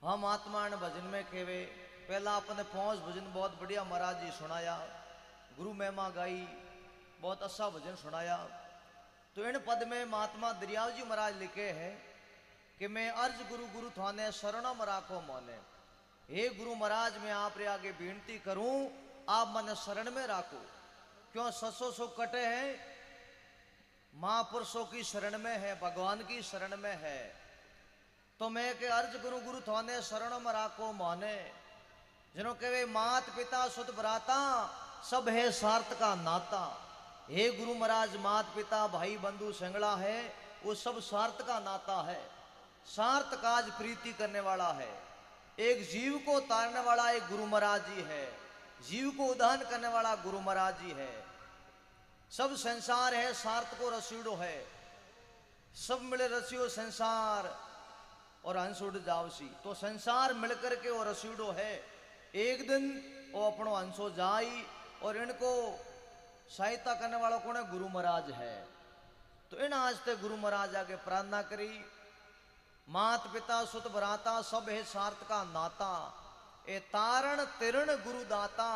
हम आत्मा ने भजन में खेवे। पहला अपने 5 भजन बहुत बढ़िया महाराज जी सुनाया, गुरु महिमा गाई, बहुत अच्छा भजन सुनाया। तो इन पद में महात्मा दरियाव जी महाराज लिखे हैं कि मैं अर्ज गुरु गुरु थाने शरणम राखो मोने। हे गुरु महाराज, मैं आप रे आगे बेनती करूं, आप मन शरण में राखो। क्यों 600 कटे हैं, महापुरुषों की शरण में है, भगवान की शरण में है। तो मैं के अर्ज गुरु गुरु थाने शरणम राखो मोने। जिन्हों कहे मात पिता सुत भ्राता, सब है स्वार्थ का नाता। हे गुरु महाराज, मात पिता भाई बंधु संगड़ा है, वो सब स्वार्थ का नाता है। स्वार्थ काज प्रीति करने वाला है। एक जीव को तारने वाला एक गुरु महाराज जी है, जीव को उदाहरण करने वाला गुरु महाराज जी है। सब संसार है स्वार्थ को रसीड़ो है, सब मिले रसियो संसार और हंस उड़ जावसी। तो संसार मिलकर के वो रसीड़ो है, एक दिन वो अपनो हंसो जाई। और इनको सहायता करने वाला कौन है? गुरु महाराज है। तो इन आज ते गुरु महाराज आगे प्रार्थना करी, मात पिता सुत भ्राता, सब है स्वार्थ का नाता। ए तारण तिरण गुरु दाता,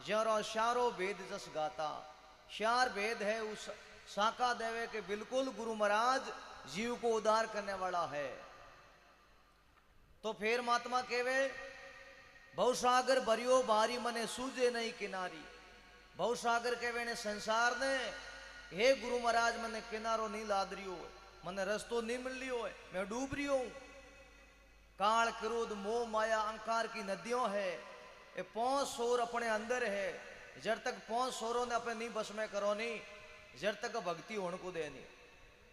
जरो शारो भेद जस गाता। शार भेद है उस शाखा देवे के बिल्कुल गुरु महाराज जीव को उद्धार करने वाला है। तो फिर महात्मा कहवे भवसागर भरियो बारी मने सूझे नहीं किनारी। भवसागर कहवे ने संसार ने, हे गुरु महाराज मने किनारो नहीं लाद रियो, मने रस्तो नहीं मिल रियो है, मैं डूब रही हूं। काल क्रोध मोह माया अहंकार की नदियों है, ये 5 सोर अपने अंदर है। जब तक 5 सोरों ने अपने नहीं बस में करो नहीं, जब तक भक्ति होने को दे नहीं।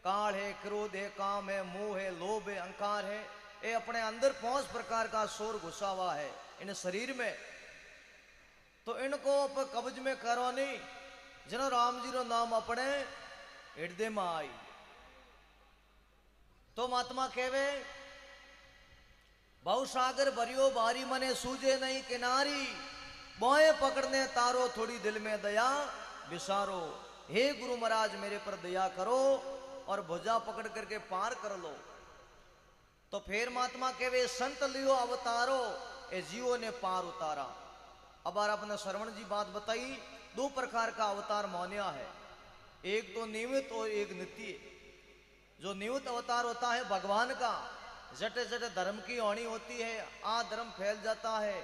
काल है, क्रोध है, काम है, मोह है, लोभ है, अहंकार है, ये अपने अंदर 5 प्रकार का शोर घुसा हुआ है इन शरीर में। तो इनको कब्ज में करो नहीं, जनो राम जी रो नाम अपने हृदय में आई। तो महात्मा कहवे भवसागर भरियो बारी मने सूझे नहीं किनारी। बोए पकड़ने तारो थोड़ी दिल में दया विसारो। हे गुरु महाराज मेरे पर दया करो और भुजा पकड़ करके पार कर लो। तो फिर महात्मा कहवे संत लियो अवतारो, ए जीवों ने पार उतारा। अब आपने श्रवण जी बात बताई, 2 प्रकार का अवतार मौन्या है, एक तो नियमित और एक नित्य। जो नियमित अवतार होता है भगवान का, जटे जटे धर्म की होनी होती है, धर्म फैल जाता है,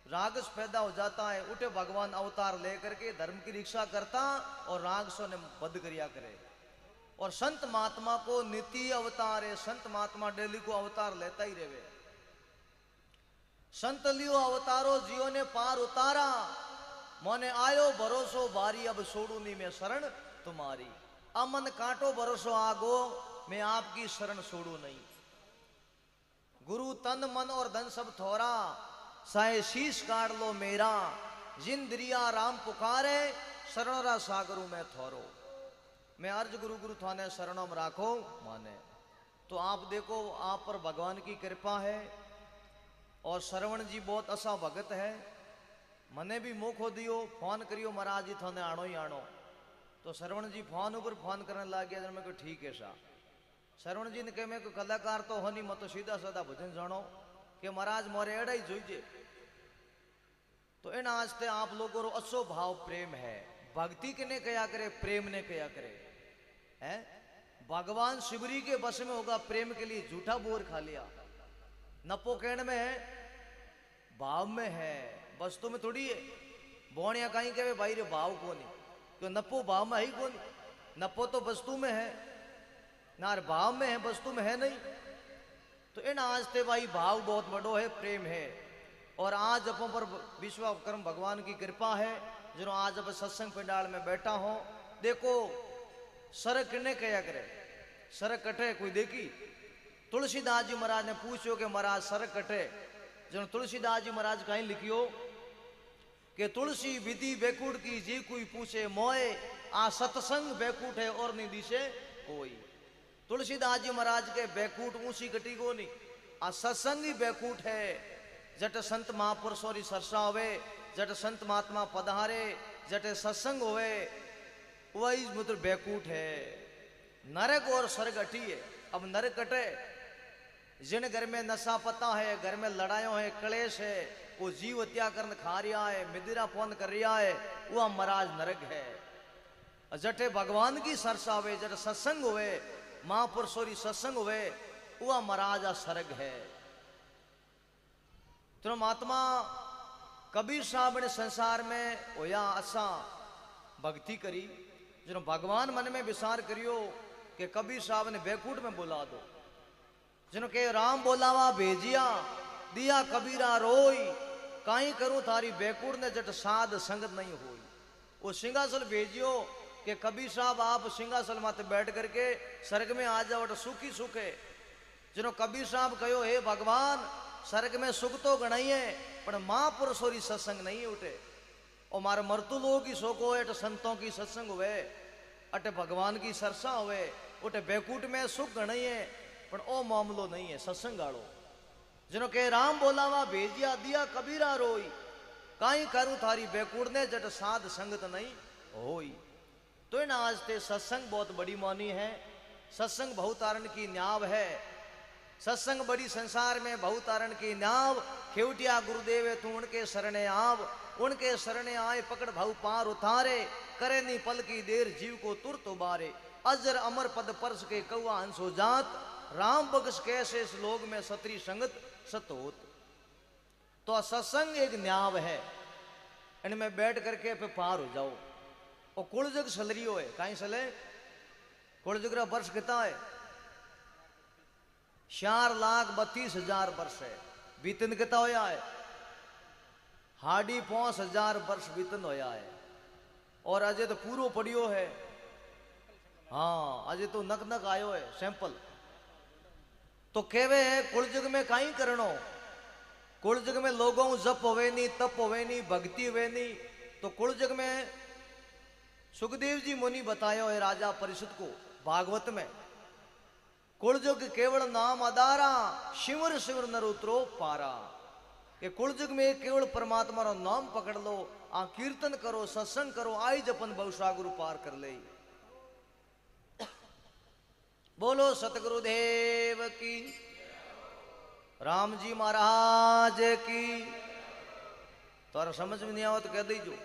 रागस पैदा हो जाता है, उठे भगवान अवतार लेकर के धर्म की रक्षा करता और रागसों ने बद करिया करे। और संत महात्मा को नित्य अवतार है, संत महात्मा डेली को अवतार लेता ही रहे। संत लियो अवतारो जियो ने पार उतारा, मोने आयो भरोसो बारी अब सोड़ू नी मैं शरण तुम्हारी। अमन काटो भरोसो आगो, मैं आपकी शरण छोड़ू नहीं। गुरु तन मन और धन सब थोरा, साए शीश काट लो मेरा। जिंद्रिया राम पुकारे, शरणरा सागरू में थोरो। मैं अर्ज गुरु गुरु थाने शरणम राखो माने। तो आप देखो, आप पर भगवान की कृपा है और श्रवण जी बहुत अच्छा भगत है। मने भी मौको दियो, फोन करियो महाराज जी थाने आनो ही आनो। तो श्रवण जी फोन ऊपर फोन करने लग गया। मैं को ठीक है सा। श्रवण जी ने कहे मैं कोई कलाकार तो हो नहीं, मत तो सीधा साधा भजन जानो कि महाराज मोरे एड़ा ही जोईजे। तो इन आस्ते आप लोगों रो अच्छो भाव प्रेम है। भक्ति किने कया करे, प्रेम ने कया करे है। भगवान शिवरी के बस में होगा, प्रेम के लिए झूठा बोर खा लिया। नपो कहने में है, भाव में है, वस्तु में थोड़ी है। बोनिया कहीं कहे भाई रे भाव को नहीं, तो नपो भाव में ही को नहीं। नपो तो वस्तु में है, नार भाव में है, वस्तु में है नहीं। तो इन आज ते भाई भाव बहुत बड़ो है, प्रेम है। और आज अपन पर विश्वकर्म भगवान की कृपा है, जो आज अब सत्संग पंडाल में बैठा हो। देखो सरक ने कया करे, सरक कटे कोई देखी? तुलसीदास जी महाराज ने पूछो कि महाराज सरक कटे। जो तुलसीदास जी महाराज कहीं लिखियो कि तुलसी विधि बैकुट की जी कोई पूछे मोए, आ सत्संग बैकुट है और नहीं दिशे कोई। तुलसीदास जी महाराज के बैकुट ऊंची कटी को नहीं, आ सत्संग ही बैकुट है। जट संत महापुरुषों की सरसा होवे, जट संत महात्मा पधारे, जटे सत्संग होवे, वही मतलब बैकुट है। नरक और स्वर्ग अटी है। अब नरक कटे जिन घर में नशा पता है, घर में लड़ाइयों है, क्लेश है, वो जीव हत्या करन खा रहा है, मिदिरा पौन कर रहा है, वह महाराज नरक है। जटे भगवान की सरसा हुए, जट सत्संग हुए, महापुरुषोरी सत्संग हुए, वह महाराज स्वर्ग है। तो महात्मा कबीर साहब ने संसार में होया असा भक्ति करी, जो भगवान मन में विचार करियो कि कबीर साहब ने बैकुंठ में बुला दो, जिन्हों के राम बोलावा भेजिया, दिया कबीरा रोई, काई करूं थारी बैकुंठ ने जट साध संगत नहीं हुई। वो सिंहासन भेजियो कि कबीर साहब आप सिंहासन माते बैठ करके स्वर्ग में आ जाओ, सुखी सुख है। जिन्हों कबीर साहब कहो, हे भगवान स्वर्ग में सुख तो गणाई है, पर महापुरुषों सत्संग नहीं उठे, और मारे मृत्यु लोगों की शोको है, संतों की सत्संग हुए, अटे भगवान की सरसा हुए, उठे बैकुंठ में सुख गणाई है, पर ओ मामलो नहीं है सत्संग आड़ो। जिन्हों के राम बोलावा भेजिया, दिया कबीरा रोई, काई करूं थारी बैकुंठ ने जट साध संगत नहीं होई। तो इन आज ते सत्संग बहुत बड़ी मानी है, सत्संग बहुतारण की न्याव है, सत्संग बड़ी संसार में बहुतारण की न्याव। खेवटिया गुरुदेव तू उनके शरणे आव, उनके शरणे आए पकड़ भाऊ पार उतारे, करे नी पल की देर जीव को तुरत उबारे, अजर अमर पद परस के कौआ हंसो जात, राम बख्श कैसे इस लोग में सत्री संगत सतोत। तो सत्संग एक न्याव है, इनमें बैठ करके पे पार हो जाओ। और कुलजुग सलरियो है, कहीं सले कुलजुग रा वर्ष कितना है? 4,32,000 वर्ष है। बीतन कितना होया है? 5,500 वर्ष बीतन होया है। और अजय तो पूरो पड़ियो है। हाँ, अजय तो नक नक आयो है सैंपल। तो केवे है कुलजुग में कहीं करनो, कुलजुग में लोगों जप होवे नहीं, तप होवे नहीं, भक्ति होवे नहीं। तो कुलजुग में सुखदेव जी मुनि बतायो है राजा परिषद को भागवत में, कुलजुग केवल नाम आधारा, शिवर शिवर नर उतरो पारा। कि कुलजुग में केवल परमात्मा रो नाम पकड़ लो, आ कीर्तन करो, सत्संग करो, आई जपन बहुसागुरु पार कर ले। बोलो सतगुरुदेव की, राम जी महाराज की। तो समझ में नहीं आओ तो कह दीजो।